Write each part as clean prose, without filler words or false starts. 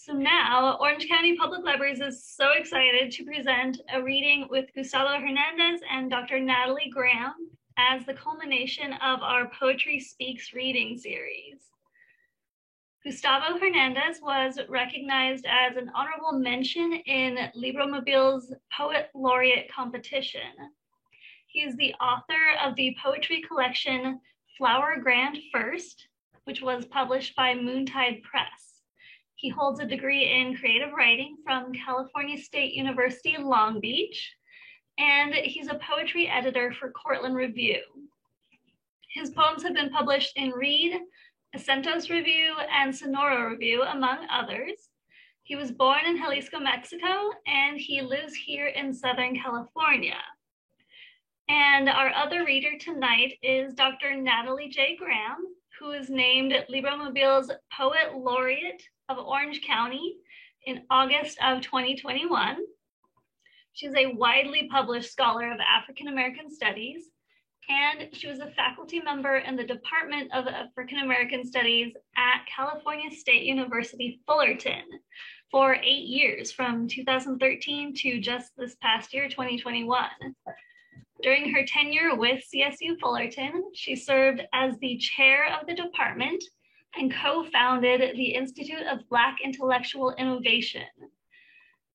So now, Orange County Public Libraries is so excited to present a reading with Gustavo Hernandez and Dr. Natalie Graham as the culmination of our Poetry Speaks reading series. Gustavo Hernandez was recognized as an honorable mention in Libromobile's Poet Laureate competition. He is the author of the poetry collection Flower Grand First, which was published by Moontide Press. He holds a degree in creative writing from California State University in Long Beach, and he's a poetry editor for Cortland Review. His poems have been published in Reed, Acentos Review, and Sonora Review, among others. He was born in Jalisco, Mexico, and he lives here in Southern California. And our other reader tonight is Dr. Natalie J. Graham, who is named Libromobile's Poet Laureate of Orange County in August of 2021. She's a widely published scholar of African American Studies, and she was a faculty member in the Department of African American Studies at California State University, Fullerton for 8 years, from 2013 to just this past year, 2021. During her tenure with CSU Fullerton, she served as the chair of the department and co-founded the Institute of Black Intellectual Innovation.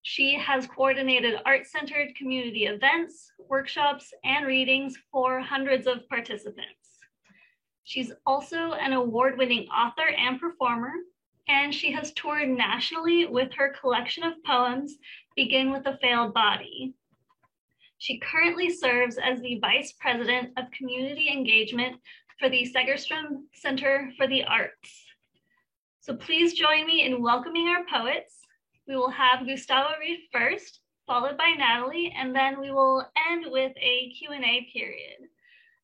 She has coordinated art-centered community events, workshops, and readings for hundreds of participants. She's also an award-winning author and performer, and she has toured nationally with her collection of poems, Begin with a Failed Body. She currently serves as the Vice President of Community Engagement for the Segerstrom Center for the Arts. So please join me in welcoming our poets. We will have Gustavo read first, followed by Natalie, and then we will end with a Q&A period.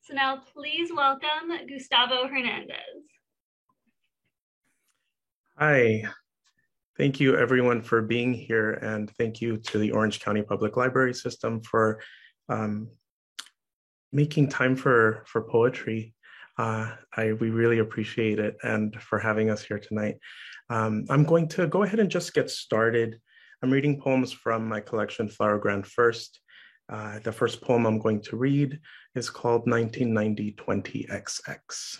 So now please welcome Gustavo Hernandez. Hi, thank you everyone for being here, and thank you to the Orange County Public Library System for making time for poetry. We really appreciate it, and for having us here tonight. I'm going to go ahead and just get started. I'm reading poems from my collection, Flower Grand First. The first poem I'm going to read is called 1990 20XX.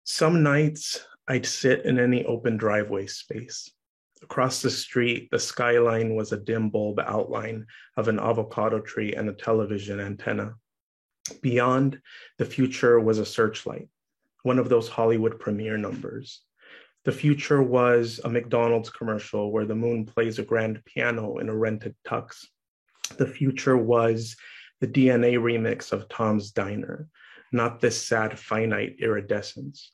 Some nights I'd sit in any open driveway space. Across the street, the skyline was a dim bulb outline of an avocado tree and a television antenna. Beyond, the future was a searchlight, one of those Hollywood premiere numbers. The future was a McDonald's commercial where the moon plays a grand piano in a rented tux. The future was the DNA remix of Tom's Diner, not this sad finite iridescence.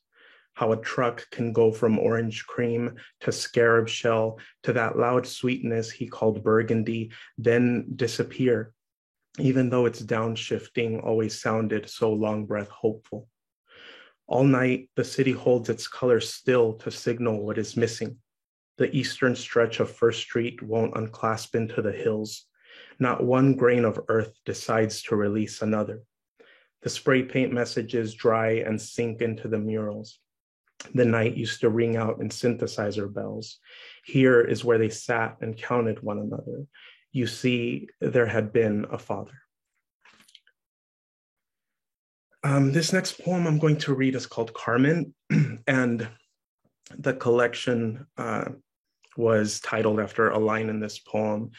How a truck can go from orange cream to scarab shell to that loud sweetness he called burgundy, then disappear, even though its downshifting always sounded so long breath hopeful. All night, the city holds its color still to signal what is missing. The eastern stretch of First Street won't unclasp into the hills. Not one grain of earth decides to release another. The spray paint messages dry and sink into the murals. The night used to ring out in synthesizer bells. Here is where they sat and counted one another. You see, there had been a father. This next poem I'm going to read is called Carmen, and the collection was titled after a line in this poem.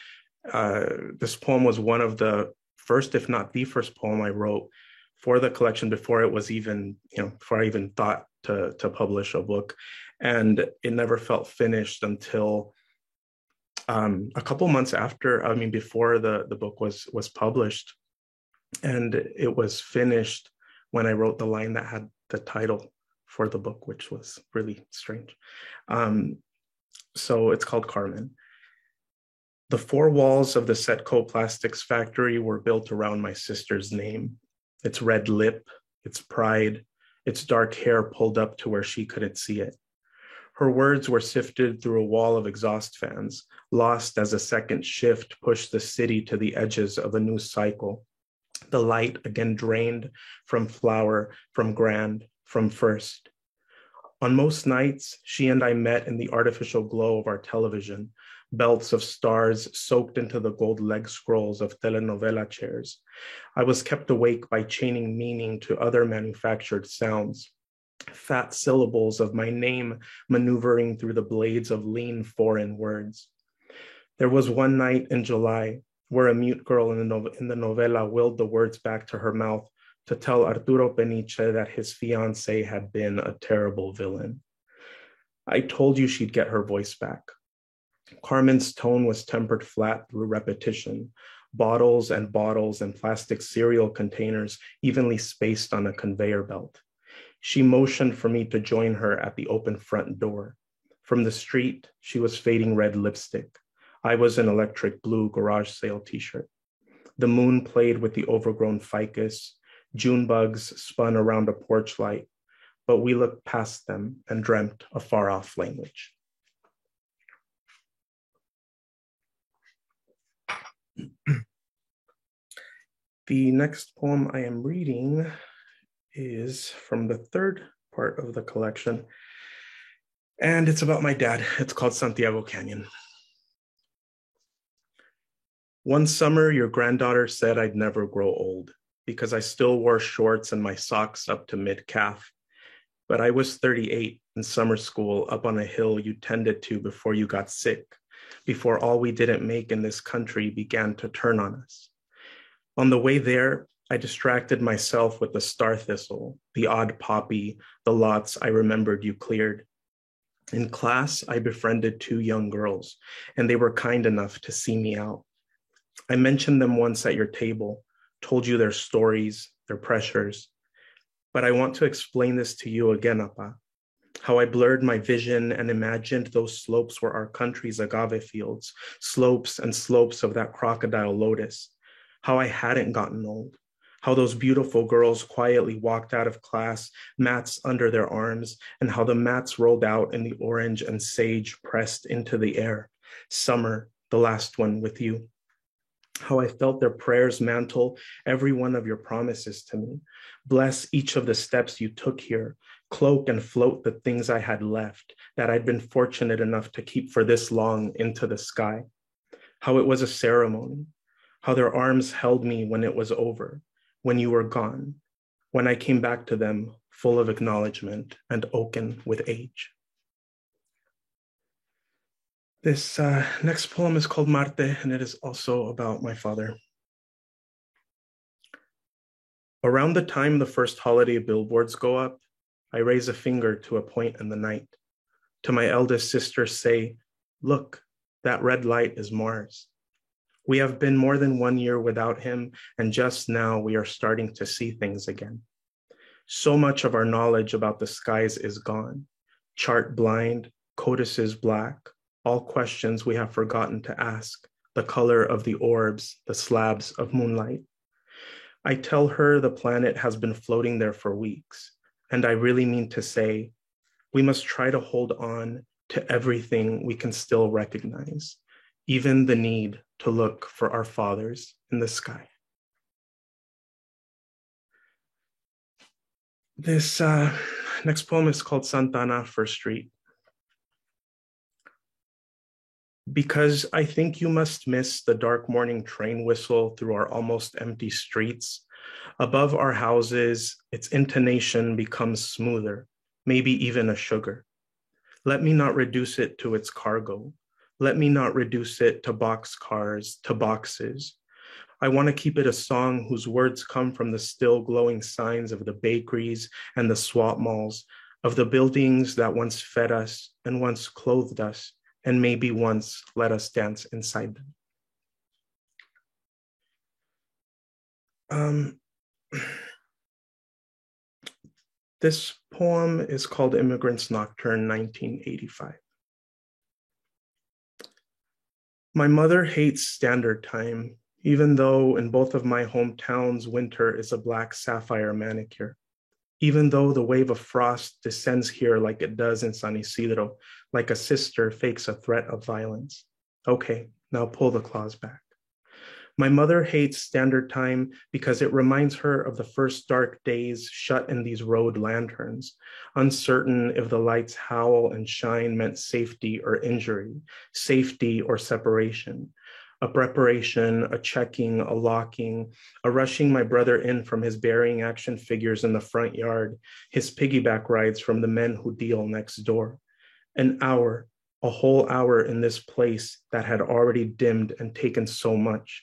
This poem was one of the first, if not the first poem I wrote for the collection before it was even, before I even thought to publish a book. And it never felt finished until a couple months before the book was published. And it was finished when I wrote the line that had the title for the book, which was really strange. So it's called Carmen. The four walls of the Setco Plastics factory were built around my sister's name. Its red lip, its pride, its dark hair pulled up to where she couldn't see it. Her words were sifted through a wall of exhaust fans, lost as a second shift pushed the city to the edges of a new cycle. The light again drained from flower, from grand, from first. On most nights, she and I met in the artificial glow of our television, belts of stars soaked into the gold leg scrolls of telenovela chairs. I was kept awake by chaining meaning to other manufactured sounds, fat syllables of my name maneuvering through the blades of lean foreign words. There was one night in July where a mute girl in the novela willed the words back to her mouth to tell Arturo Peniche that his fiancée had been a terrible villain. I told you she'd get her voice back. Carmen's tone was tempered flat through repetition, bottles and plastic cereal containers evenly spaced on a conveyor belt. She motioned for me to join her at the open front door. From the street, she was fading red lipstick. I was an electric blue garage sale t-shirt. The moon played with the overgrown ficus. June bugs spun around a porch light, but we looked past them and dreamt a far-off language. The next poem I am reading is from the third part of the collection, and it's about my dad. It's called Santiago Canyon. One summer, your granddaughter said I'd never grow old because I still wore shorts and my socks up to mid-calf. But I was 38 in summer school up on a hill you tended to before you got sick, before all we didn't make in this country began to turn on us. On the way there, I distracted myself with the star thistle, the odd poppy, the lots I remembered you cleared. In class, I befriended two young girls, and they were kind enough to see me out. I mentioned them once at your table, told you their stories, their pressures. But I want to explain this to you again, Apa. How I blurred my vision and imagined those slopes were our country's agave fields, slopes and slopes of that crocodile lotus. How I hadn't gotten old. How those beautiful girls quietly walked out of class, mats under their arms, and how the mats rolled out in the orange and sage pressed into the air. Summer, the last one with you. How I felt their prayers mantle every one of your promises to me. Bless each of the steps you took here. Cloak and float the things I had left that I'd been fortunate enough to keep for this long into the sky. How it was a ceremony. How their arms held me when it was over, when you were gone, when I came back to them full of acknowledgement and oaken with age. This next poem is called Marte, and it is also about my father. Around the time the first holiday billboards go up, I raise a finger to a point in the night. To my eldest sister say, look, that red light is Mars. We have been more than 1 year without him, and just now we are starting to see things again. So much of our knowledge about the skies is gone. Chart blind, codices black, all questions we have forgotten to ask, the color of the orbs, the slabs of moonlight. I tell her the planet has been floating there for weeks, and I really mean to say, we must try to hold on to everything we can still recognize, even the need to look for our fathers in the sky. This next poem is called Santa Ana First Street. Because I think you must miss the dark morning train whistle through our almost empty streets. Above our houses, its intonation becomes smoother, maybe even a sugar. Let me not reduce it to its cargo. Let me not reduce it to boxcars, to boxes. I want to keep it a song whose words come from the still glowing signs of the bakeries and the swap malls, of the buildings that once fed us and once clothed us, and maybe once let us dance inside them. This poem is called Immigrant's Nocturne, 1985. My mother hates standard time, even though in both of my hometowns, winter is a black sapphire manicure. Even though the wave of frost descends here like it does in San Isidro, like a sister fakes a threat of violence. Okay, now pull the claws back. My mother hates standard time because it reminds her of the first dark days shut in these road lanterns, uncertain if the lights howl and shine meant safety or injury, safety or separation. A preparation, a checking, a locking, a rushing my brother in from his burying action figures in the front yard, his piggyback rides from the men who deal next door. An hour, a whole hour in this place that had already dimmed and taken so much.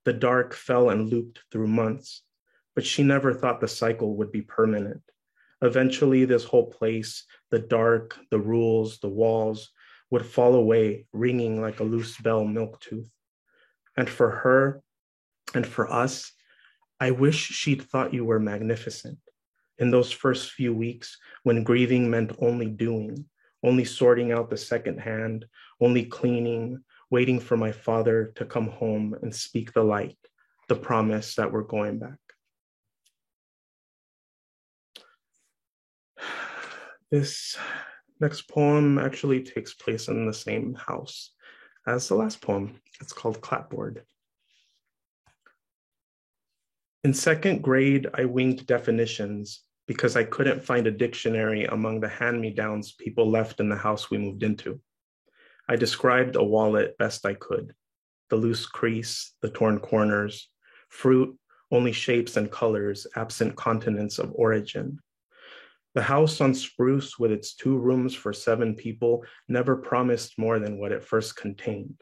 The dark fell and looped through months, but she never thought the cycle would be permanent. Eventually, this whole place, the dark, the rules, the walls, would fall away, ringing like a loose bell milk tooth. And for her and for us, I wish she'd thought you were magnificent. In those first few weeks, when grieving meant only doing, only sorting out the second hand, only cleaning, waiting for my father to come home and speak the light, the promise that we're going back. This next poem actually takes place in the same house as the last poem. It's called Clapboard. In second grade, I winged definitions because I couldn't find a dictionary among the hand-me-downs people left in the house we moved into. I described a wallet best I could, the loose crease, the torn corners, fruit, only shapes and colors, absent continents of origin. The house on Spruce with its 2 rooms for 7 people never promised more than what it first contained,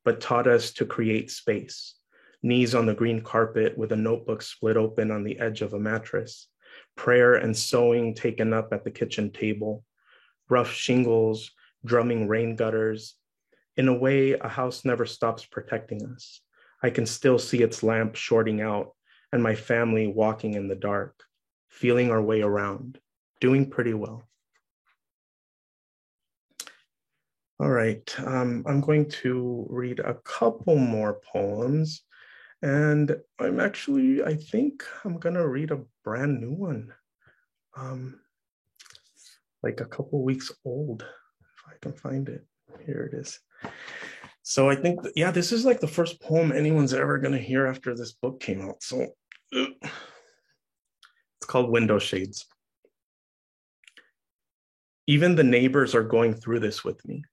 but taught us to create space, knees on the green carpet with a notebook split open on the edge of a mattress, prayer and sewing taken up at the kitchen table, rough shingles, drumming rain gutters. In a way, a house never stops protecting us. I can still see its lamp shorting out and my family walking in the dark, feeling our way around, doing pretty well. All right, I'm going to read a couple more poems, and I think I'm gonna read a brand new one, like a couple weeks old, if I can find it. Here it is. So I think, yeah, this is like the first poem anyone's ever gonna hear after this book came out. So it's called Window Shades. Even the neighbors are going through this with me.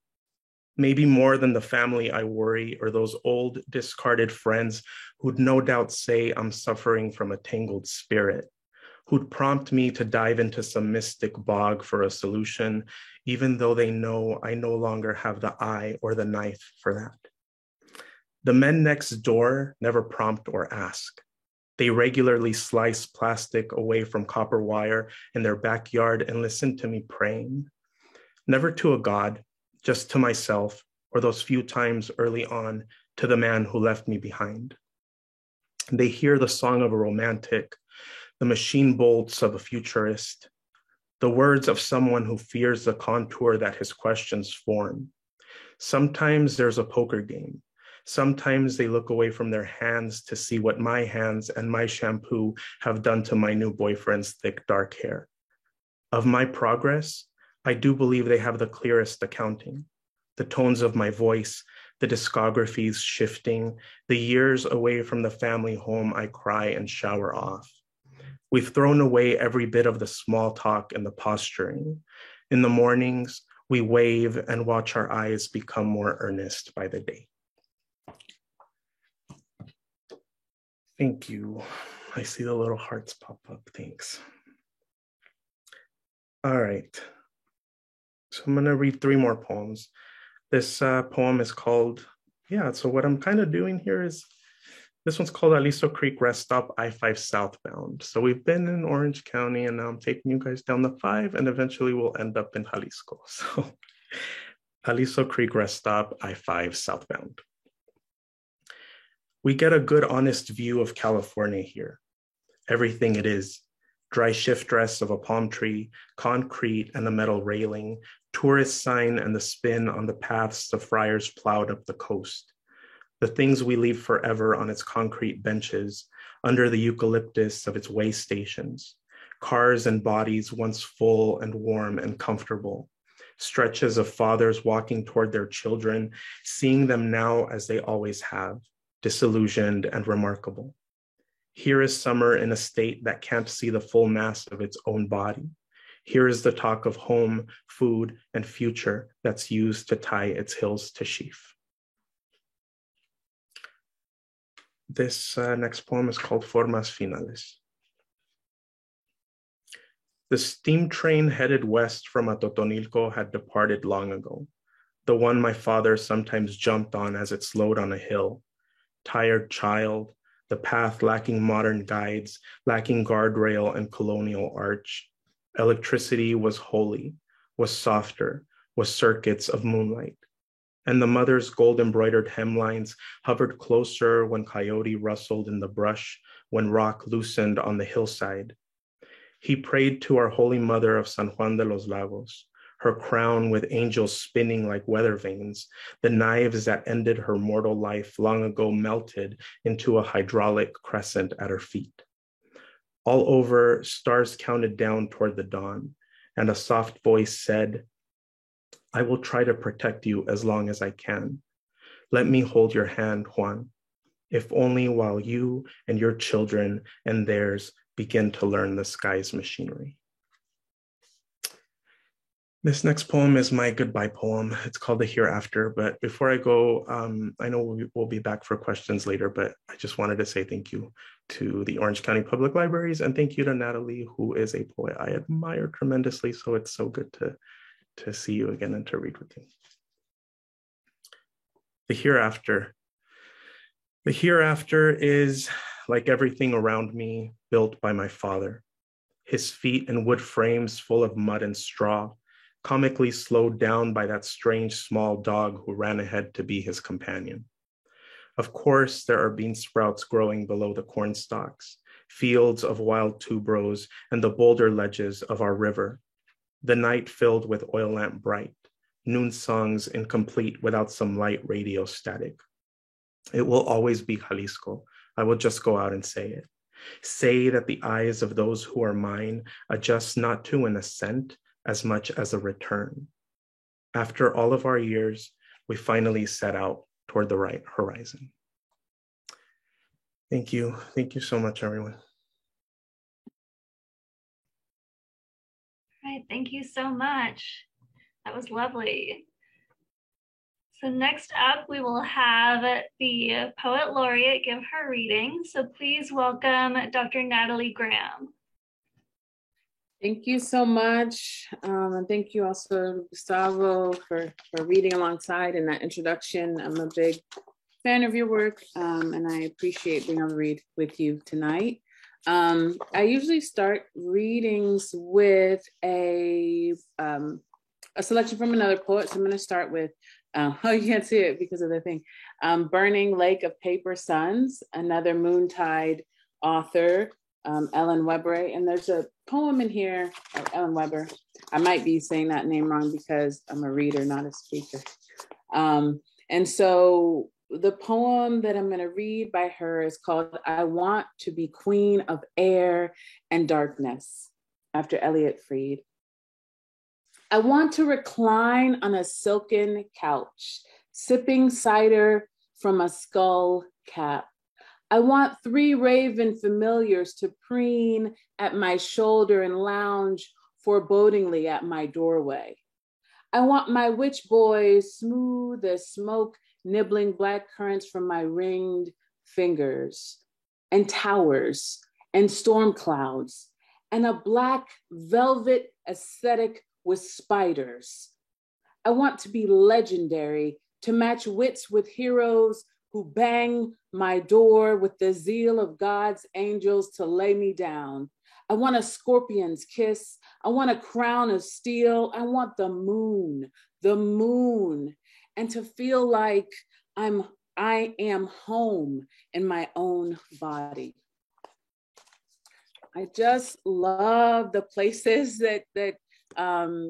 Maybe more than the family I worry or those old discarded friends who'd no doubt say I'm suffering from a tangled spirit, who'd prompt me to dive into some mystic bog for a solution, even though they know I no longer have the eye or the knife for that. The men next door never prompt or ask. They regularly slice plastic away from copper wire in their backyard and listen to me praying. Never to a God, just to myself, or those few times early on to the man who left me behind. They hear the song of a romantic, the machine bolts of a futurist, the words of someone who fears the contour that his questions form. Sometimes there's a poker game. Sometimes they look away from their hands to see what my hands and my shampoo have done to my new boyfriend's thick, dark hair. Of my progress, I do believe they have the clearest accounting. The tones of my voice, the discographies shifting, the years away from the family home I cry and shower off. We've thrown away every bit of the small talk and the posturing. In the mornings, we wave and watch our eyes become more earnest by the day. Thank you. I see the little hearts pop up. Thanks. All right. So I'm going to read 3 more poems. This poem is called, so what I'm kind of doing here is, this one's called Aliso Creek Rest Stop, I-5 southbound. So we've been in Orange County and now I'm taking you guys down the 5 and eventually we'll end up in Jalisco. So Aliso Creek Rest Stop, I-5 southbound. We get a good, honest view of California here. Everything it is. Dry shift dress of a palm tree, concrete and a metal railing, tourist sign and the spin on the paths the friars plowed up the coast. The things we leave forever on its concrete benches, under the eucalyptus of its way stations. Cars and bodies once full and warm and comfortable. Stretches of fathers walking toward their children, seeing them now as they always have, disillusioned, and remarkable. Here is summer in a state that can't see the full mass of its own body. Here is the talk of home, food, and future that's used to tie its hills to sheaf. This next poem is called Formas Finales. The steam train headed west from Atotonilco had departed long ago, the one my father sometimes jumped on as it slowed on a hill. Tired child, the path lacking modern guides, lacking guardrail and colonial arch. Electricity was holy, was softer, was circuits of moonlight. And the mother's gold-embroidered hemlines hovered closer when coyote rustled in the brush, when rock loosened on the hillside. He prayed to our Holy Mother of San Juan de los Lagos, her crown with angels spinning like weather vanes, the knives that ended her mortal life long ago melted into a hydraulic crescent at her feet. All over, stars counted down toward the dawn, and a soft voice said, I will try to protect you as long as I can. Let me hold your hand, Juan, if only while you and your children and theirs begin to learn the sky's machinery. This next poem is my goodbye poem. It's called The Hereafter, but before I go, I know we'll be back for questions later, but I just wanted to say thank you to the Orange County Public Libraries, and thank you to Natalie, who is a poet I admire tremendously, so it's so good to see you again and to read with you. The Hereafter. The hereafter is, like everything around me, built by my father. His feet in wood frames full of mud and straw, comically slowed down by that strange small dog who ran ahead to be his companion. Of course, there are bean sprouts growing below the corn stalks, fields of wild tuberose, and the boulder ledges of our river. The night filled with oil lamp bright, noon songs incomplete without some light radio static. It will always be Jalisco. I will just go out and say it. Say that the eyes of those who are mine adjust not to an ascent as much as a return. After all of our years, we finally set out toward the right horizon. Thank you. Thank you so much, everyone. All right, thank you so much. That was lovely. So next up, we will have the Poet Laureate give her reading. So please welcome Dr. Natalie Graham. Thank you so much. And thank you also, Gustavo, for reading alongside in that introduction. I'm a big fan of your work, and I appreciate being able to read with you tonight. I usually start readings with a selection from another poet. So I'm going to start with, oh, you can't see it because of the thing, Burning Lake of Paper Suns, another Moontide author, Ellen Weber. And there's a poem in here, Ellen Weber. I might be saying that name wrong because I'm a reader, not a speaker. And so the poem that I'm going to read by her is called I Want to Be Queen of Air and Darkness, after Elliot Fried. I want to recline on a silken couch, sipping cider from a skull cap. I want 3 raven familiars to preen at my shoulder and lounge forebodingly at my doorway. I want my witch boys smooth as smoke, nibbling black currants from my ringed fingers, and towers and storm clouds, and a black velvet aesthetic with spiders. I want to be legendary, to match wits with heroes who bang my door with the zeal of God's angels to lay me down. I want a scorpion's kiss. I want a crown of steel. I want the moon, and to feel like I am home in my own body. I just love the places that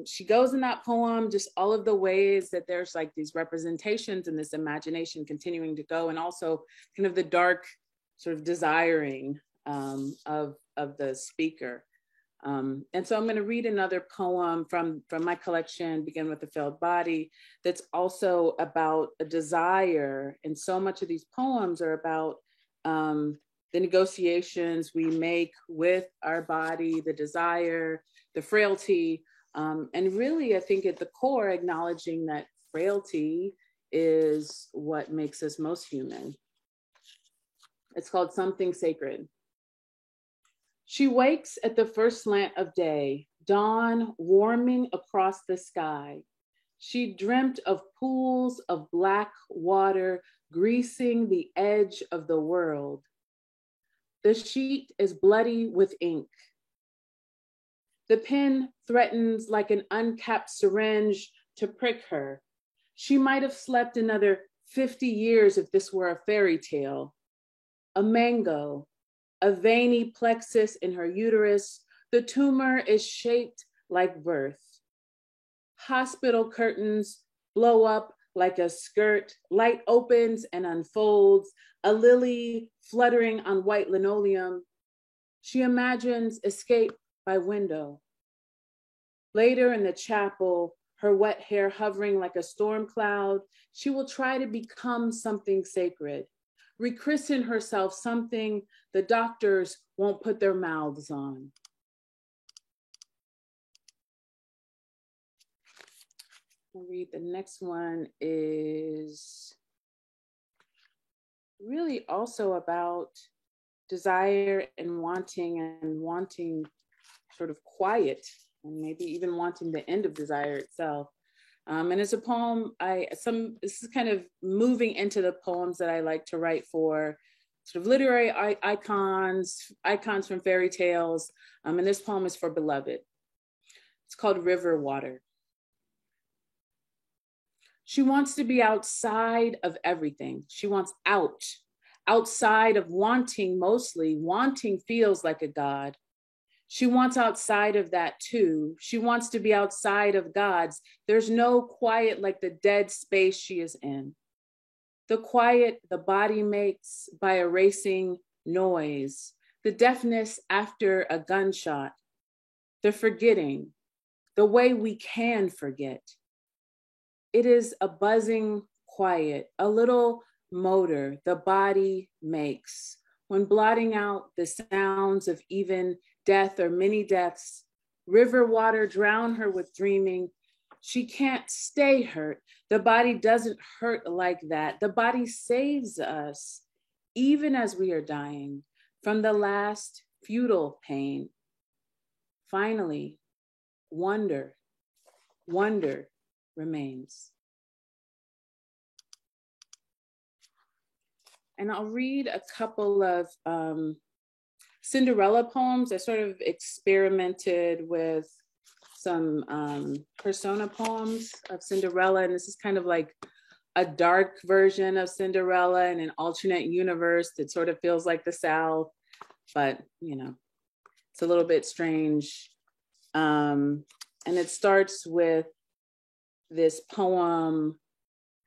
she goes in that poem, just all of the ways that there's like these representations and this imagination continuing to go, and also kind of the dark sort of desiring of the speaker. And so I'm going to read another poem from my collection, Begin with the Failed Body, that's also about a desire. And so much of these poems are about the negotiations we make with our body, the desire, the frailty, and really, I think at the core, acknowledging that frailty is what makes us most human. It's called Something Sacred. She wakes at the first slant of day, dawn warming across the sky. She dreamt of pools of black water greasing the edge of the world. The sheet is bloody with ink. The pen threatens like an uncapped syringe to prick her. She might have slept another 50 years if this were a fairy tale. A mango, a veiny plexus in her uterus, the tumor is shaped like birth. Hospital curtains blow up like a skirt, light opens and unfolds, a lily fluttering on white linoleum. She imagines escape by window. Later in the chapel, her wet hair hovering like a storm cloud, she will try to become something sacred, rechristen herself something the doctors won't put their mouths on. I'll read the next one is really also about desire and wanting sort of quiet, and maybe even wanting the end of desire itself. And it's a poem, this is kind of moving into the poems that I like to write for sort of literary icons from fairy tales. And this poem is for Beloved. It's called River Water. She wants to be outside of everything. She wants outside of wanting mostly. Wanting feels like a god. She wants outside of that too. She wants to be outside of God's. There's no quiet like the dead space she is in. The quiet the body makes by erasing noise, the deafness after a gunshot, the forgetting, the way we can forget. It is a buzzing quiet, a little motor the body makes when blotting out the sounds of even death or many deaths. River water drown her with dreaming. She can't stay hurt. The body doesn't hurt like that. The body saves us, even as we are dying, from the last futile pain. Finally, wonder remains. And I'll read a couple of Cinderella poems. I sort of experimented with some persona poems of Cinderella, and this is kind of like a dark version of Cinderella in an alternate universe that sort of feels like the South, but it's a little bit strange. And it starts with this poem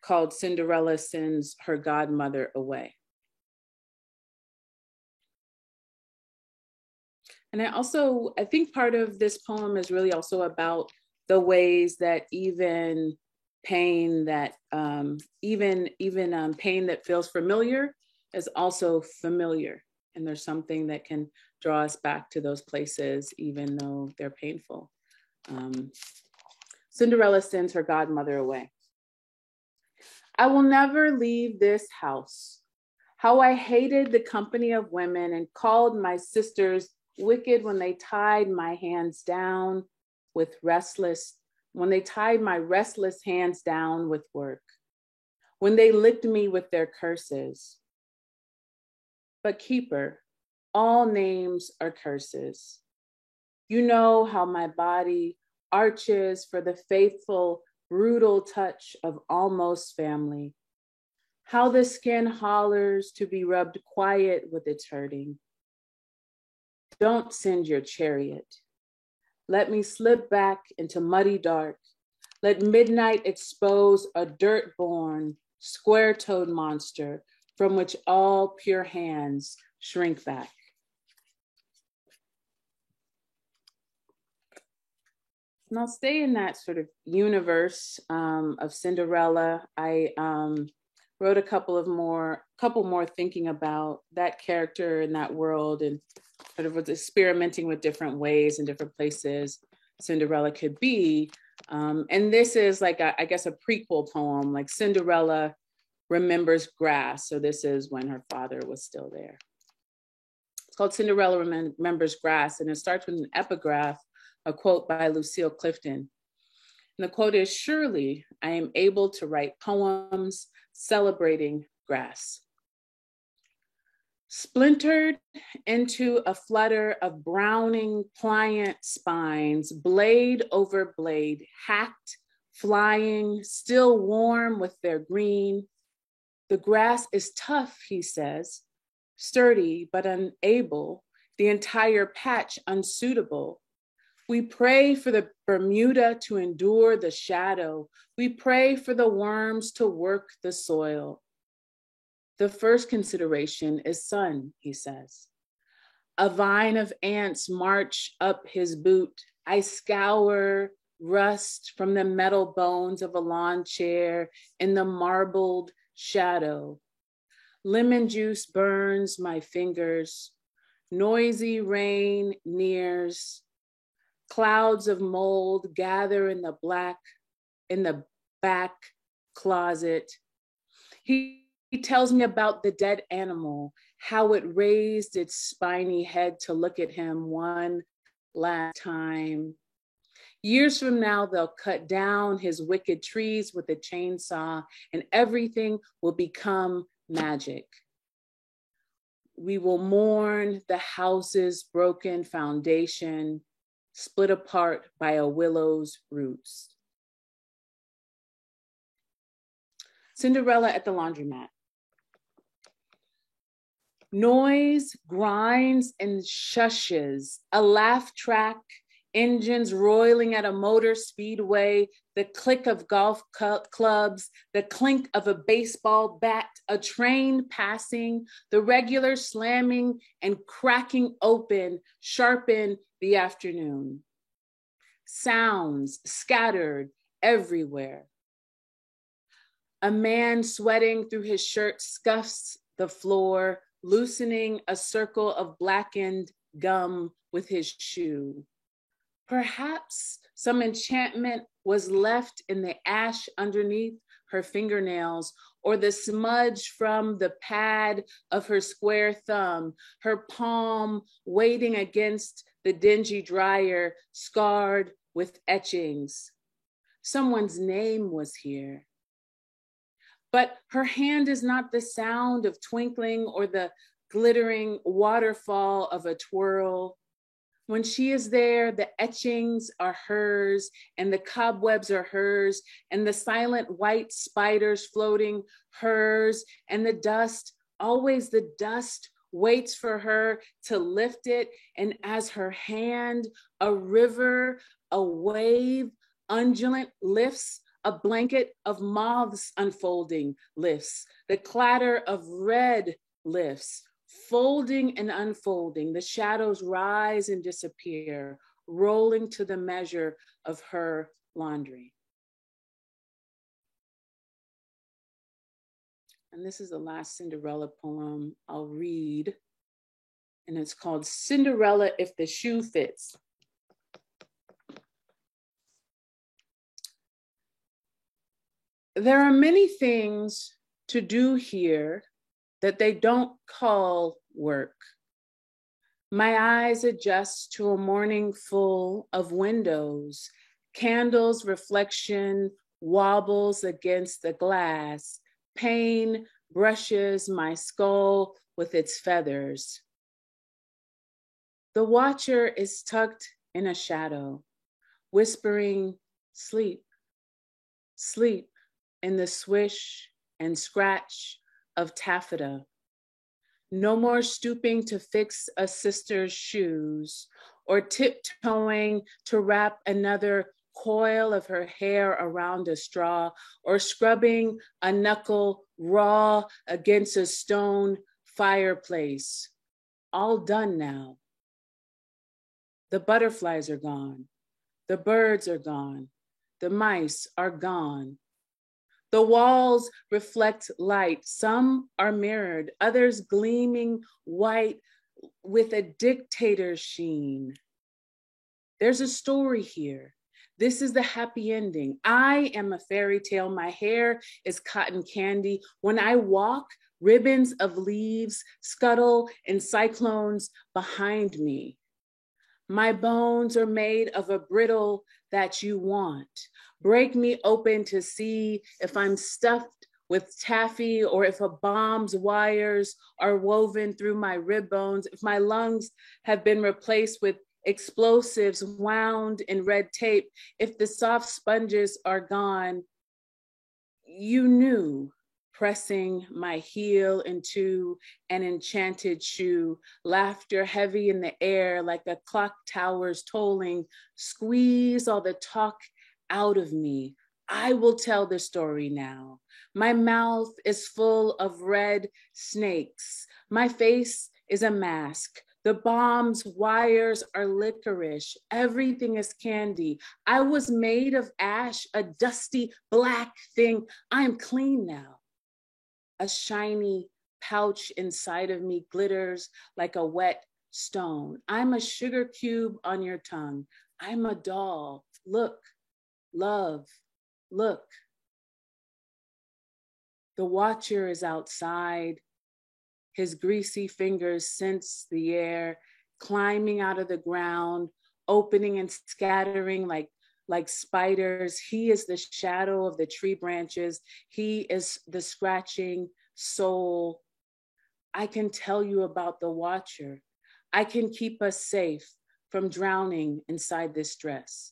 called Cinderella Sends Her Godmother Away. And I think part of this poem is really also about the ways that even pain that pain that feels familiar is also familiar. And there's something that can draw us back to those places, even though they're painful. Cinderella sends her godmother away. I will never leave this house. How I hated the company of women and called my sisters wicked when they tied my hands down with when they tied my restless hands down with work, when they licked me with their curses. But keeper, all names are curses. You know how my body arches for the faithful, brutal touch of almost family, how the skin hollers to be rubbed quiet with its hurting. Don't send your chariot. Let me slip back into muddy dark. Let midnight expose a dirt-born, square-toed monster from which all pure hands shrink back. And I'll stay in that sort of universe of Cinderella. I wrote a couple more thinking about that character in that world, and sort of was experimenting with different ways and different places Cinderella could be. And this is like, I guess, a prequel poem, like Cinderella remembers grass. So this is when her father was still there. It's called Cinderella Remembers Grass, and it starts with an epigraph, a quote by Lucille Clifton. And the quote is, "Surely I am able to write poems celebrating grass. Splintered into a flutter of browning pliant spines, blade over blade, hacked, flying, still warm with their green. The grass is tough," he says, "sturdy but unable, the entire patch unsuitable. We pray for the Bermuda to endure the shadow. We pray for the worms to work the soil. The first consideration is sun," he says. A vine of ants march up his boot. I scour rust from the metal bones of a lawn chair in the marbled shadow. Lemon juice burns my fingers. Noisy rain nears. Clouds of mold gather in the back closet. He tells me about the dead animal, how it raised its spiny head to look at him one last time. Years from now, they'll cut down his wicked trees with a chainsaw, and everything will become magic. We will mourn the house's broken foundation, split apart by a willow's roots. Cinderella at the laundromat. Noise grinds and shushes, a laugh track, engines roiling at a motor speedway, the click of golf clubs, the clink of a baseball bat, a train passing, the regular slamming and cracking open, sharpen the afternoon. Sounds scattered everywhere. A man sweating through his shirt scuffs the floor, loosening a circle of blackened gum with his shoe. Perhaps some enchantment was left in the ash underneath her fingernails, or the smudge from the pad of her square thumb, her palm waiting against the dingy dryer, scarred with etchings. Someone's name was here. But her hand is not the sound of twinkling or the glittering waterfall of a twirl. When she is there, the etchings are hers, and the cobwebs are hers, and the silent white spiders floating hers, and the dust, always the dust, waits for her to lift it. And as her hand, a river, a wave, undulant lifts, a blanket of moths unfolding lifts, the clatter of red lifts, folding and unfolding, the shadows rise and disappear, rolling to the measure of her laundry. And this is the last Cinderella poem I'll read, and it's called Cinderella If the Shoe Fits. There are many things to do here that they don't call work. My eyes adjust to a morning full of windows, candles' reflection wobbles against the glass, pain brushes my skull with its feathers. The watcher is tucked in a shadow, whispering, sleep, sleep, in the swish and scratch of taffeta. No more stooping to fix a sister's shoes, or tiptoeing to wrap another coil of her hair around a straw, or scrubbing a knuckle raw against a stone fireplace. All done now. The butterflies are gone. The birds are gone. The mice are gone. The walls reflect light. Some are mirrored, others gleaming white with a dictator's sheen. There's a story here. This is the happy ending. I am a fairy tale. My hair is cotton candy. When I walk, ribbons of leaves scuttle in cyclones behind me. My bones are made of a brittle that you want. Break me open to see if I'm stuffed with taffy or if a bomb's wires are woven through my rib bones, if my lungs have been replaced with explosives wound in red tape, if the soft sponges are gone. You knew, pressing my heel into an enchanted shoe, laughter heavy in the air like a clock tower's tolling, squeeze all the talk out of me. I will tell the story now. My mouth is full of red snakes. My face is a mask. The bomb's wires are licorice. Everything is candy. I was made of ash, a dusty black thing. I am clean now. A shiny pouch inside of me glitters like a wet stone. I'm a sugar cube on your tongue. I'm a doll. Look, love, look. The watcher is outside. His greasy fingers sense the air, climbing out of the ground, opening and scattering like spiders. He is the shadow of the tree branches. He is the scratching soul. I can tell you about the watcher. I can keep us safe from drowning inside this dress.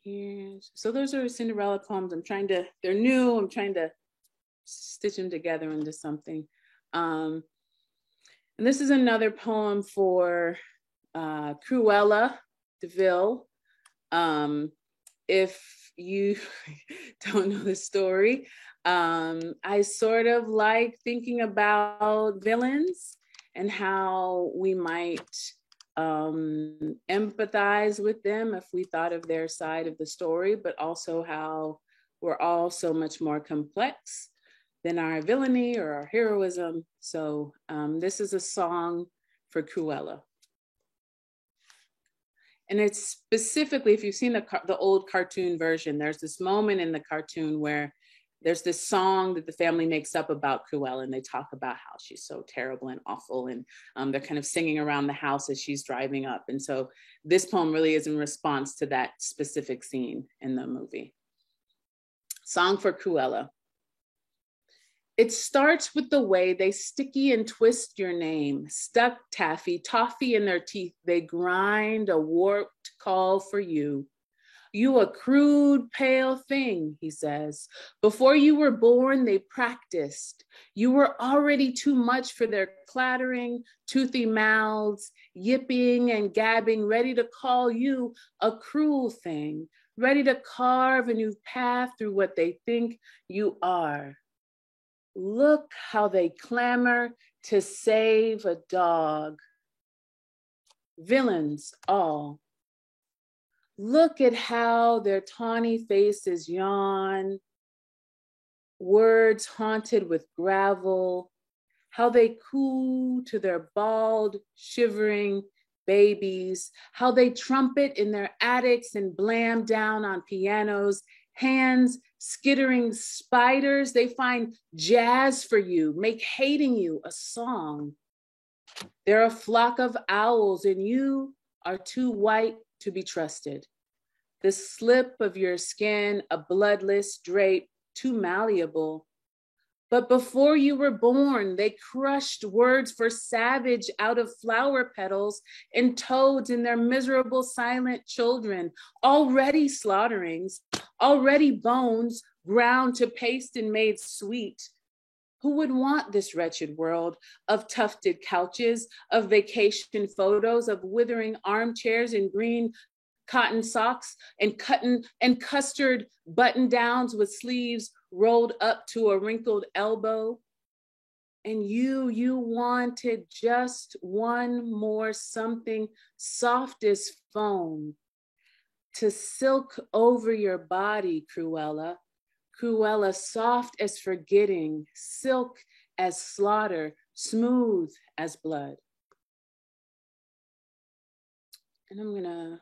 And so those are Cinderella poems. They're new. I'm trying to stitch them together into something. And this is another poem for Cruella de Vil. If you don't know the story, I sort of like thinking about villains and how we might empathize with them if we thought of their side of the story, but also how we're all so much more complex than our villainy or our heroism. So this is a song for Cruella. And it's specifically, if you've seen the old cartoon version, there's this moment in the cartoon where there's this song that the family makes up about Cruella, and they talk about how she's so terrible and awful, and they're kind of singing around the house as she's driving up. And so this poem really is in response to that specific scene in the movie. Song for Cruella. It starts with the way they sticky and twist your name, stuck taffy, toffee in their teeth, they grind a warped call for you. You a crude, pale thing, he says. Before you were born, they practiced. You were already too much for their clattering, toothy mouths, yipping and gabbing, ready to call you a cruel thing, ready to carve a new path through what they think you are. Look how they clamor to save a dog. Villains all. Look at how their tawny faces yawn, words haunted with gravel, how they coo to their bald, shivering babies, how they trumpet in their attics and blam down on pianos, hands skittering spiders. They find jazz for you, make hating you a song. They're a flock of owls and you are too white to be trusted. The slip of your skin, a bloodless drape, too malleable. But before you were born, they crushed words for savage out of flower petals and toads in their miserable silent children, already slaughterings, already bones ground to paste and made sweet. Who would want this wretched world of tufted couches, of vacation photos, of withering armchairs and green cotton socks and custard button downs with sleeves rolled up to a wrinkled elbow? And you wanted just one more something soft as foam to silk over your body, Cruella. Cruella, soft as forgetting, silk as slaughter, smooth as blood. And I'm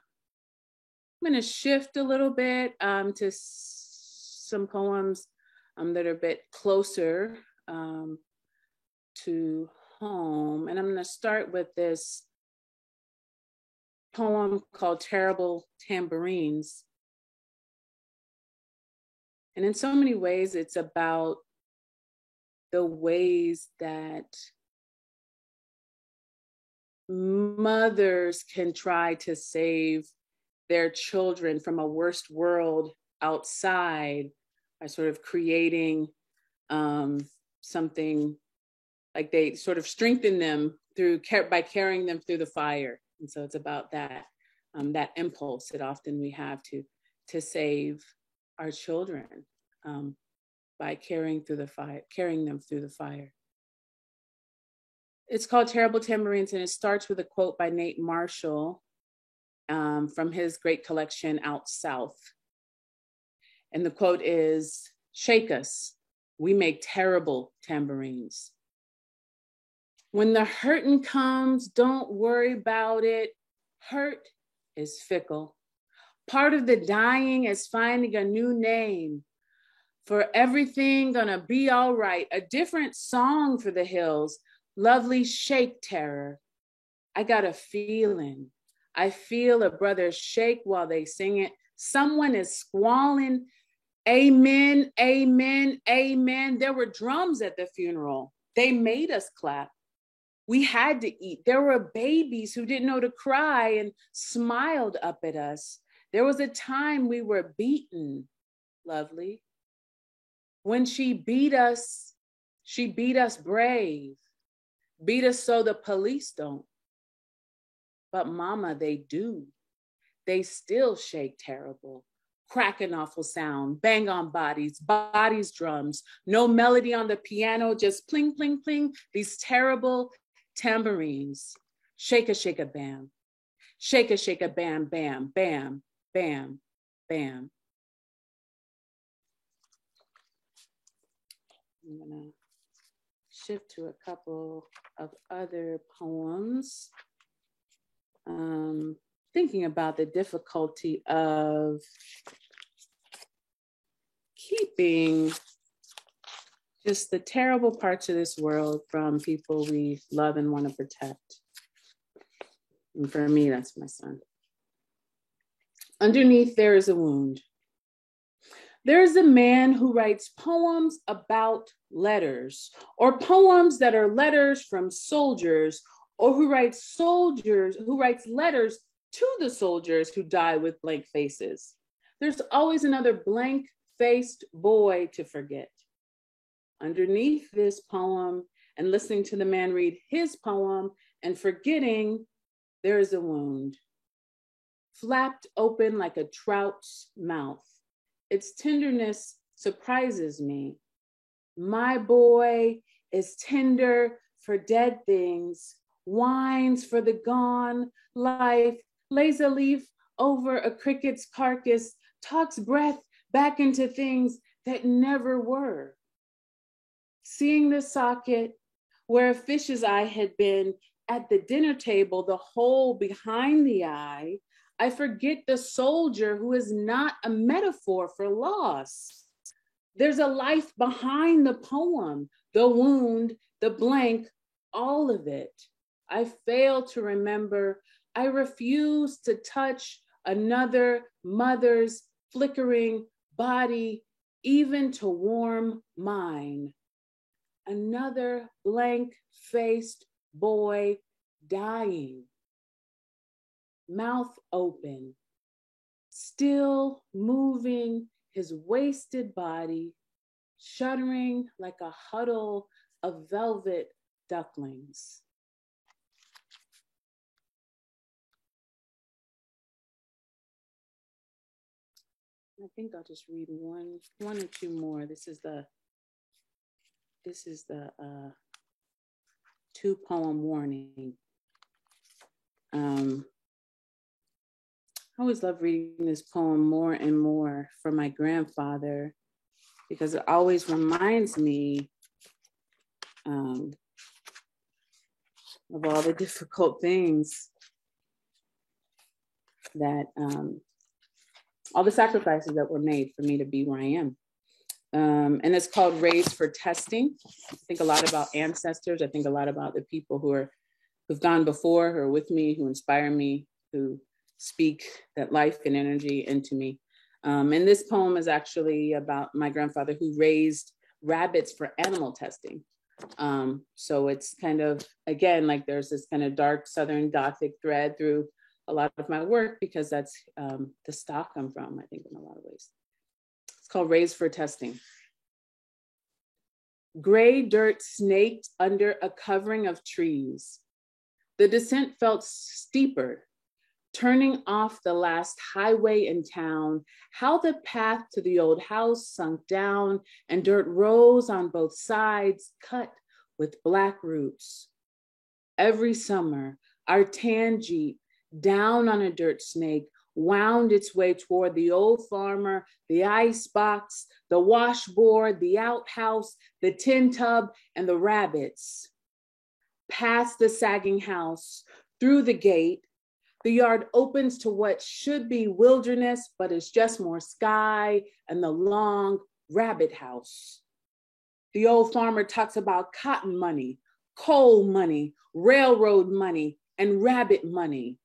gonna shift a little bit to some poems that are a bit closer to home. And I'm gonna start with this poem called Terrible Tambourines. And in so many ways, it's about the ways that mothers can try to save their children from a worst world outside by sort of creating something like they sort of strengthen them through by carrying them through the fire. And so it's about that, that impulse that often we have to save our children by carrying them through the fire. It's called Terrible Tambourines, and it starts with a quote by Nate Marshall from his great collection, Out South. And the quote is, "Shake us, we make terrible tambourines. When the hurtin' comes, don't worry about it. Hurt is fickle. Part of the dying is finding a new name for everything gonna be all right. A different song for the hills. Lovely shake terror. I got a feeling. I feel a brother shake while they sing it. Someone is squalling, amen, amen, amen. There were drums at the funeral. They made us clap. We had to eat. There were babies who didn't know to cry and smiled up at us. There was a time we were beaten, Lovely. When she beat us brave. Beat us so the police don't. But mama, they do. They still shake terrible. Crack an awful sound, bang on bodies drums. No melody on the piano, just pling, pling, pling. These terrible tambourines. Shake a bam. Shake a bam, bam, bam, bam, bam. I'm gonna shift to a couple of other poems. Thinking about the difficulty of keeping just the terrible parts of this world from people we love and want to protect. And for me, that's my son. Underneath, there is a wound. There is a man who writes poems about letters, or poems that are letters from soldiers, or who writes letters to the soldiers who die with blank faces. There's always another blank-faced boy to forget. Underneath this poem, and listening to the man read his poem and forgetting, there is a wound, flapped open like a trout's mouth. Its tenderness surprises me. My boy is tender for dead things, whines for the gone life, lays a leaf over a cricket's carcass, talks breath back into things that never were. Seeing the socket where a fish's eye had been at the dinner table, the hole behind the eye, I forget the soldier who is not a metaphor for loss. There's a life behind the poem, the wound, the blank, all of it. I fail to remember. I refuse to touch another mother's flickering body, even to warm mine. Another blank-faced boy dying. Mouth open, still moving his wasted body, shuddering like a huddle of velvet ducklings. I think I'll just read one or two more. This is the 2-poem warning. I always love reading this poem more and more from my grandfather because it always reminds me of all the difficult things that, all the sacrifices that were made for me to be where I am. And it's called Raised for Testing. I think a lot about ancestors. I think a lot about the people who've gone before, who are with me, who inspire me, who speak that life and energy into me. And this poem is actually about my grandfather who raised rabbits for animal testing. So it's kind of, again, like there's this kind of dark Southern Gothic thread through a lot of my work because that's the stock I'm from, I think, in a lot of ways. It's called Raised for Testing. Gray dirt snaked under a covering of trees. The descent felt steeper, turning off the last highway in town, how the path to the old house sunk down and dirt rose on both sides, cut with black roots. Every summer, our tan Jeep, down on a dirt snake, wound its way toward the old farmer, the ice box, the washboard, the outhouse, the tin tub, and the rabbits. Past the sagging house, through the gate, the yard opens to what should be wilderness, but is just more sky and the long rabbit house. The old farmer talks about cotton money, coal money, railroad money, and rabbit money.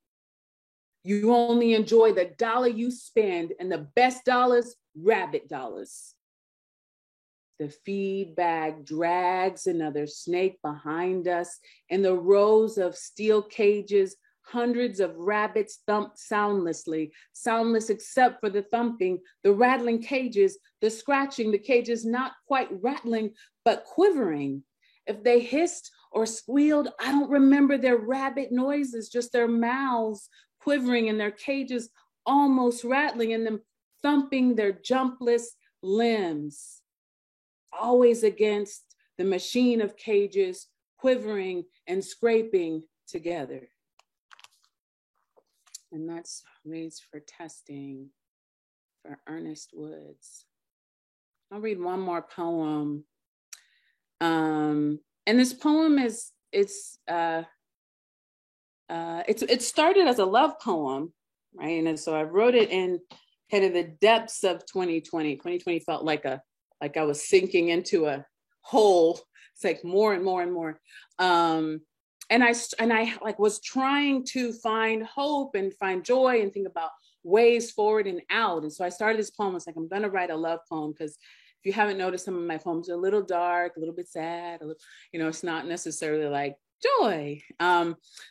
You only enjoy the dollar you spend, and the best dollars, rabbit dollars. The feed bag drags another snake behind us. In the rows of steel cages, hundreds of rabbits thump soundlessly, soundless except for the thumping, the rattling cages, the scratching, the cages not quite rattling, but quivering. If they hissed or squealed, I don't remember their rabbit noises, just their mouths quivering and their cages almost rattling and them thumping their jumpless limbs. Always against the machine of cages, quivering and scraping together. And that's Raised for Testing for Ernest Woods. I'll read one more poem. And this poem it started as a love poem, right? And so I wrote it in kind of the depths of 2020. 2020 felt like I was sinking into a hole. It's like more and more and more. And I like was trying to find hope and find joy and think about ways forward and out. And so I started this poem. I was like, I'm gonna write a love poem because if you haven't noticed, some of my poems are a little dark, a little bit sad, a little, it's not necessarily like joy.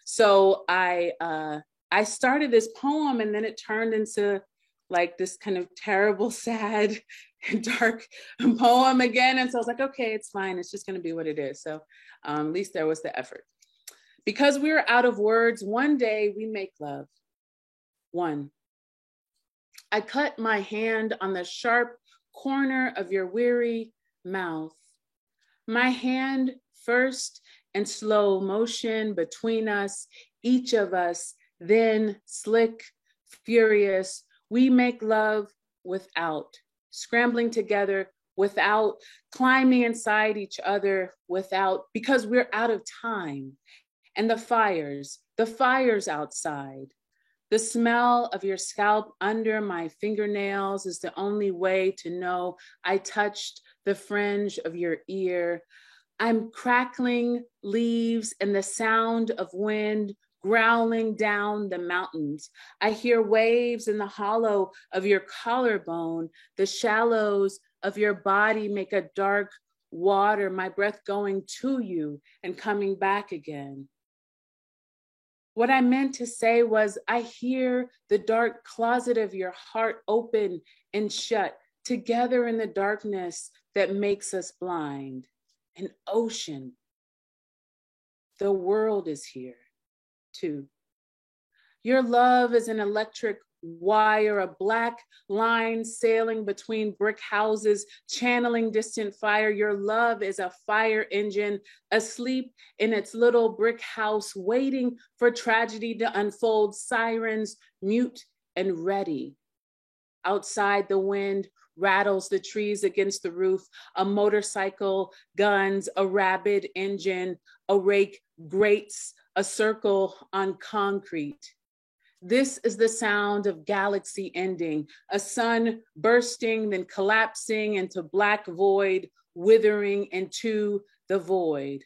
So I started this poem and then it turned into like this kind of terrible, sad, dark poem again. And so I was like, okay, it's fine. It's just going to be what it is. So at least there was the effort. Because we were out of words, one day we make love. One. I cut my hand on the sharp corner of your weary mouth. My hand first in slow motion between us, each of us, then slick, furious. We make love without, scrambling together without, climbing inside each other without, because we're out of time. And the fires outside. The smell of your scalp under my fingernails is the only way to know I touched the fringe of your ear. I'm crackling leaves and the sound of wind growling down the mountains. I hear waves in the hollow of your collarbone. The shallows of your body make a dark water, my breath going to you and coming back again. What I meant to say was, I hear the dark closet of your heart open and shut together in the darkness that makes us blind. An ocean. The world is here too. Your love is an electric wire, a black line sailing between brick houses, channeling distant fire. Your love is a fire engine asleep in its little brick house, waiting for tragedy to unfold, sirens mute and ready. Outside, the wind rattles the trees against the roof, a motorcycle, guns, a rabid engine, a rake grates a circle on concrete. This is the sound of galaxy ending, a sun bursting, then collapsing into black void, withering into the void.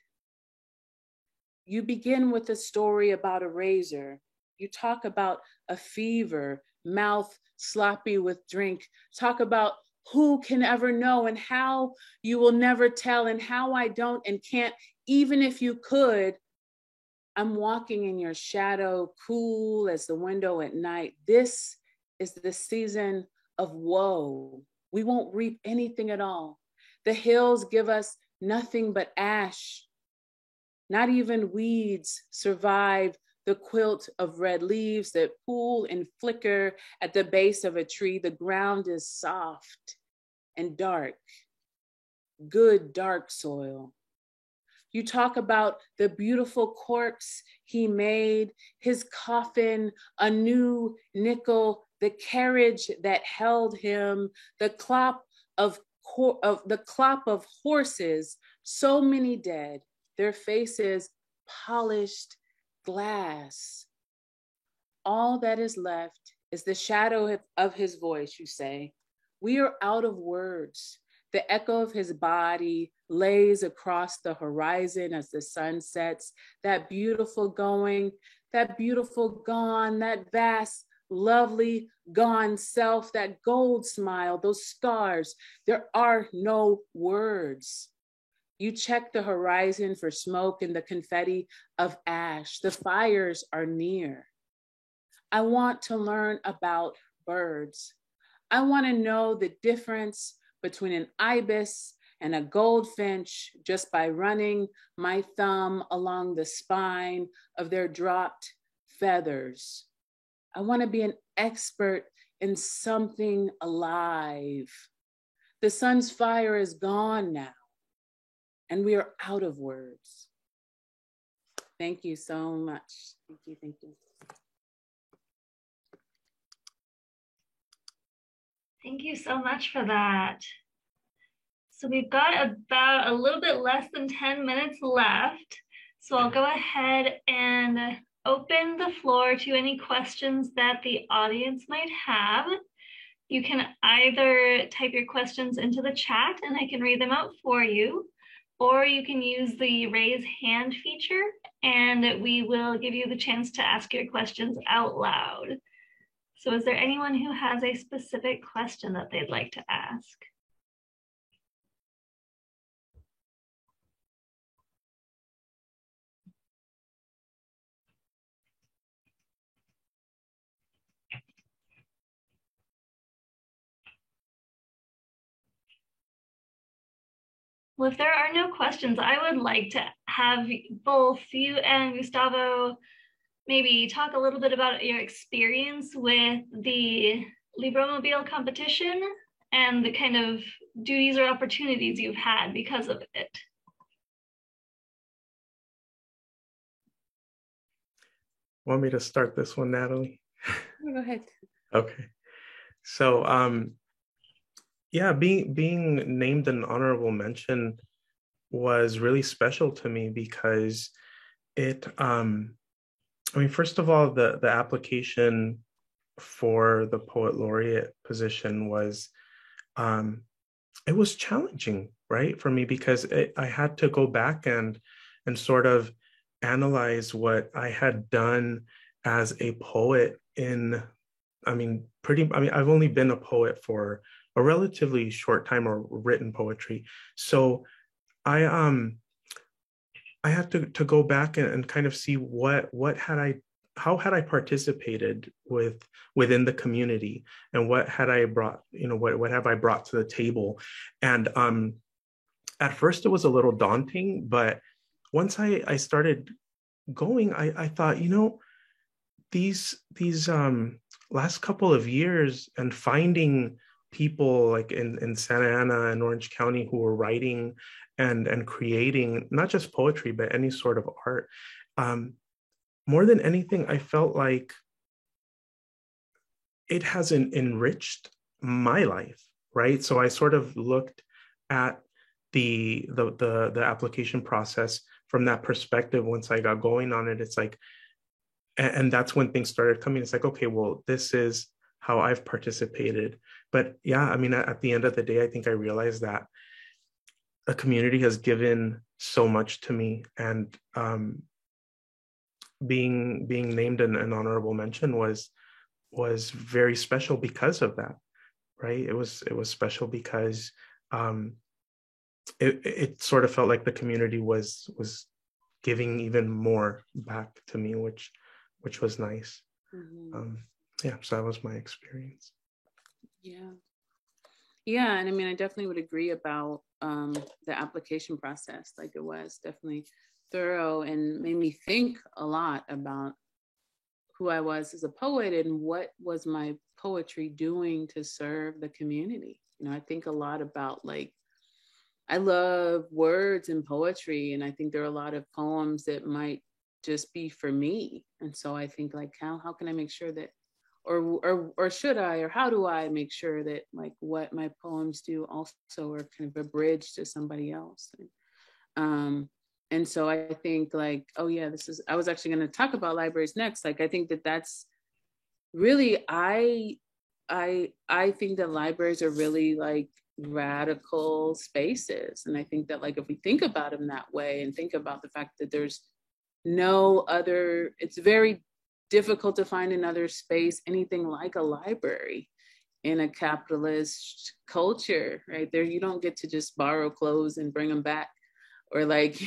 You begin with a story about a razor. You talk about a fever, mouth sloppy with drink. Talk about who can ever know and how you will never tell and how I don't and can't, even if you could. I'm walking in your shadow, cool as the window at night. This is the season of woe. We won't reap anything at all. The hills give us nothing but ash. Not even weeds survive the quilt of red leaves that pool and flicker at the base of a tree. The ground is soft and dark, good dark soil. You talk about the beautiful corpse he made, his coffin, a new nickel, the carriage that held him, the clop of horses, so many dead, their faces polished glass. All that is left is the shadow of his voice, you say. We are out of words. The echo of his body lays across the horizon as the sun sets. That beautiful going, that beautiful gone, that vast, lovely gone self, that gold smile, those scars. There are no words. You check the horizon for smoke and the confetti of ash. The fires are near. I want to learn about birds. I want to know the difference between an ibis and a goldfinch just by running my thumb along the spine of their dropped feathers. I want to be an expert in something alive. The sun's fire is gone now, and we are out of words. Thank you so much. Thank you, thank you. Thank you so much for that. So we've got about a little bit less than 10 minutes left. So I'll go ahead and open the floor to any questions that the audience might have. You can either type your questions into the chat and I can read them out for you, or you can use the raise hand feature and we will give you the chance to ask your questions out loud. So is there anyone who has a specific question that they'd like to ask? Well, if there are no questions, I would like to have both you and Gustavo maybe talk a little bit about your experience with the Libromobile competition and the kind of duties or opportunities you've had because of it. Want me to start this one, Natalie? Go ahead. Okay. So, yeah, being named an honorable mention was really special to me because it, I mean, first of all, the application for the poet laureate position was, it was challenging, right, for me because I had to go back and sort of analyze what I had done as a poet in, I've only been a poet for a relatively short time, or written poetry. So I had to go back and kind of see how had I participated within the community, and what had I brought, what have I brought to the table? And at first it was a little daunting, but once I started going, I thought, these last couple of years and finding people like in Santa Ana and Orange County who were writing and creating not just poetry, but any sort of art. More than anything, I felt like it has enriched my life, right? So I sort of looked at the application process from that perspective. Once I got going on it, it's like, and that's when things started coming. It's like, okay, well, this is how I've participated. But yeah, I mean, at the end of the day, I think I realized that a community has given so much to me, and being named an honorable mention was very special because of that, right? It was special because it sort of felt like the community was giving even more back to me, which was nice. Yeah, so that was my experience. Yeah, and I mean, I definitely would agree about the application process. Like, it was definitely thorough and made me think a lot about who I was as a poet and what was my poetry doing to serve the community. You know, I think a lot about, like, I love words and poetry, and I think there are a lot of poems that might just be for me. And so I think, like, how can I make sure that, or should I, or how do I make sure that, like, what my poems do also are kind of a bridge to somebody else. And so I think, like, oh yeah, I was actually going to talk about libraries next. Like, I think that's really, I think that libraries are really, like, radical spaces. And I think that, like, if we think about them that way and think about the fact that there's no other, it's very difficult to find another space, anything like a library in a capitalist culture, right? There, you don't get to just borrow clothes and bring them back, or, like,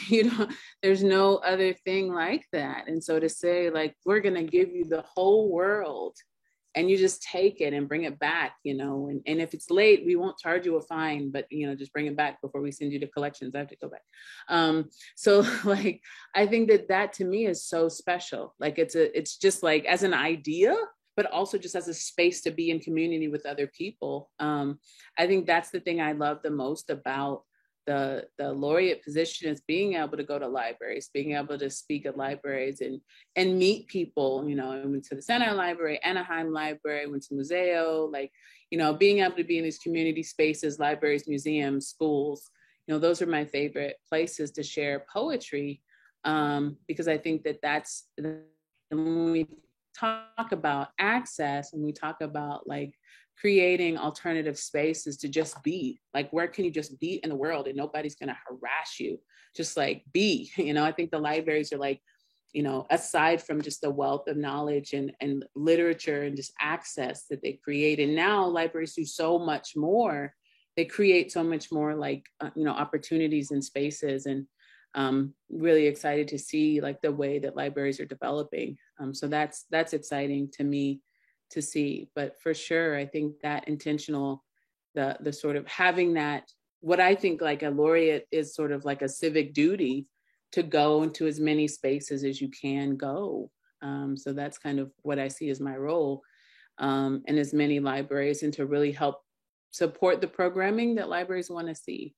there's no other thing like that. And so to say, like, we're going to give you the whole world and you just take it and bring it back, and if it's late, we won't charge you a fine, but, just bring it back before we send you to collections. I have to go back. So like, I think that to me is so special. Like, it's just, like, as an idea, but also just as a space to be in community with other people. I think that's the thing I love the most about the laureate position, is being able to go to libraries, being able to speak at libraries and meet people. I went to the Santa Ana Library, Anaheim Library, went to Museo, like, being able to be in these community spaces, libraries, museums, schools, those are my favorite places to share poetry, because I think that's, when we talk about access and we talk about, like, creating alternative spaces to just be, like, where can you just be in the world and nobody's going to harass you, just, like, be. I think the libraries are, like, aside from just the wealth of knowledge and literature and just access that they create, and now libraries do so much more. They create so much more, like, opportunities and spaces, and really excited to see, like, the way that libraries are developing. So that's exciting to me to see. But for sure, I think that intentional, the sort of having that, what I think, like, a laureate is sort of like a civic duty to go into as many spaces as you can go. So that's kind of what I see as my role, in as many libraries, and to really help support the programming that libraries want to see,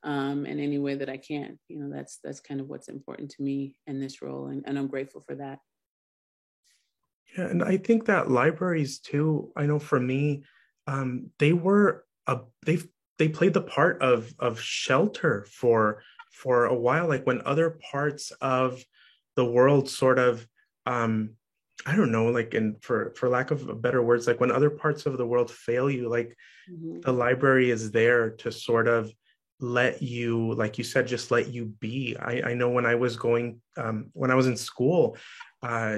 in any way that I can. That's kind of what's important to me in this role, and I'm grateful for that. Yeah, and I think that libraries too, I know for me, they played the part of shelter for a while. Like, when other parts of the world sort of, I don't know, like, for lack of better words, like, when other parts of the world fail you, like, the library is there to sort of let you, like you said, just let you be. I know when I was when I was in school,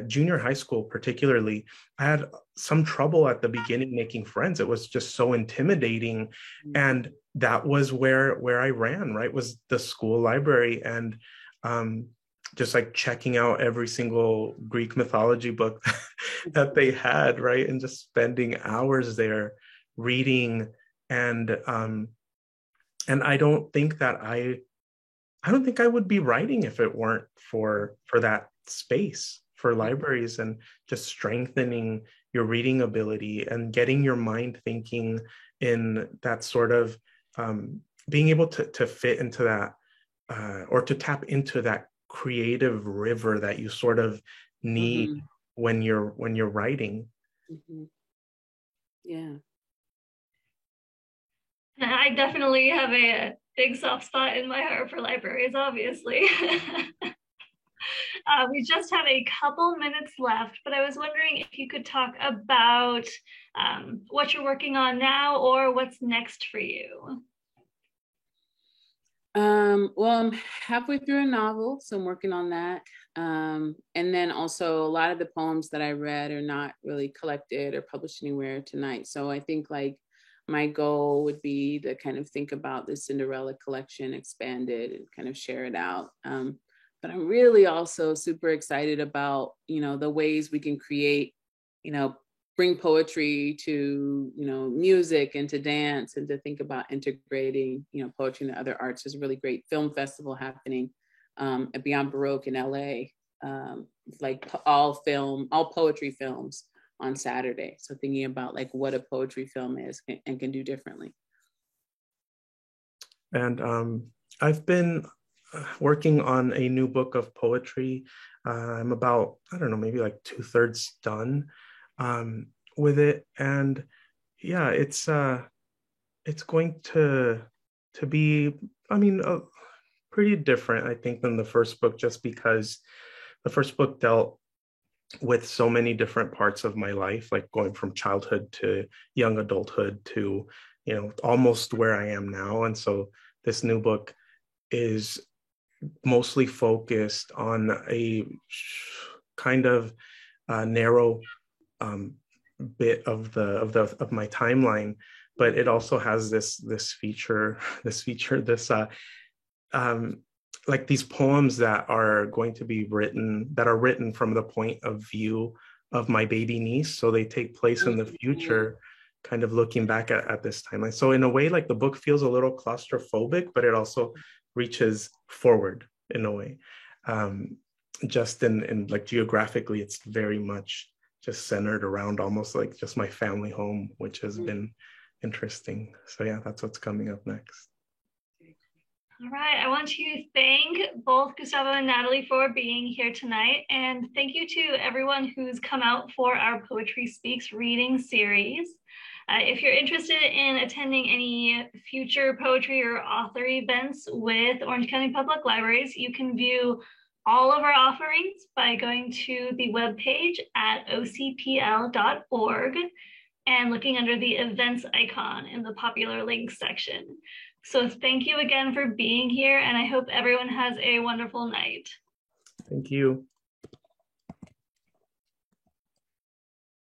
junior high school particularly, I had some trouble at the beginning making friends. It was just so intimidating. And that was where I ran, right, was the school library. And just, like, checking out every single Greek mythology book that they had, right, and just spending hours there reading. And I don't think I would be writing if it weren't for that space for libraries, and just strengthening your reading ability and getting your mind thinking in that sort of being able to fit into that or to tap into that creative river that you sort of need when you're writing. Yeah. I definitely have a big soft spot in my heart for libraries, obviously. We just have a couple minutes left, but I was wondering if you could talk about what you're working on now or what's next for you. Well, I'm halfway through a novel, so I'm working on that. And then also a lot of the poems that I read are not really collected or published anywhere tonight. So I think like my goal would be to kind of think about the Cinderella collection expanded and kind of share it out. But I'm really also super excited about, the ways we can create, bring poetry to, music and to dance, and to think about integrating, poetry and other arts. There's a really great film festival happening at Beyond Baroque in LA. Like all poetry films on Saturday. So thinking about like what a poetry film is and can do differently. And I've been working on a new book of poetry. I'm about, I don't know, maybe like 2/3 done with it. And yeah, it's going to be, I mean, pretty different, I think, than the first book, just because the first book dealt with so many different parts of my life, like going from childhood to young adulthood to, almost where I am now. And so this new book is mostly focused on a kind of narrow bit of my timeline, but it also has this feature, like these poems that are going to be written from the point of view of my baby niece. So they take place in the future, kind of looking back at this timeline. So in a way, like the book feels a little claustrophobic, but it also reaches forward in a way. Just in like geographically, it's very much just centered around almost like just my family home, which has been interesting. So yeah, that's what's coming up next. All right, I want to thank both Gustavo and Natalie for being here tonight, and thank you to everyone who's come out for our Poetry Speaks reading series. If you're interested in attending any future poetry or author events with Orange County Public Libraries, you can view all of our offerings by going to the webpage at ocpl.org and looking under the events icon in the popular links section. So thank you again for being here, and I hope everyone has a wonderful night. Thank you.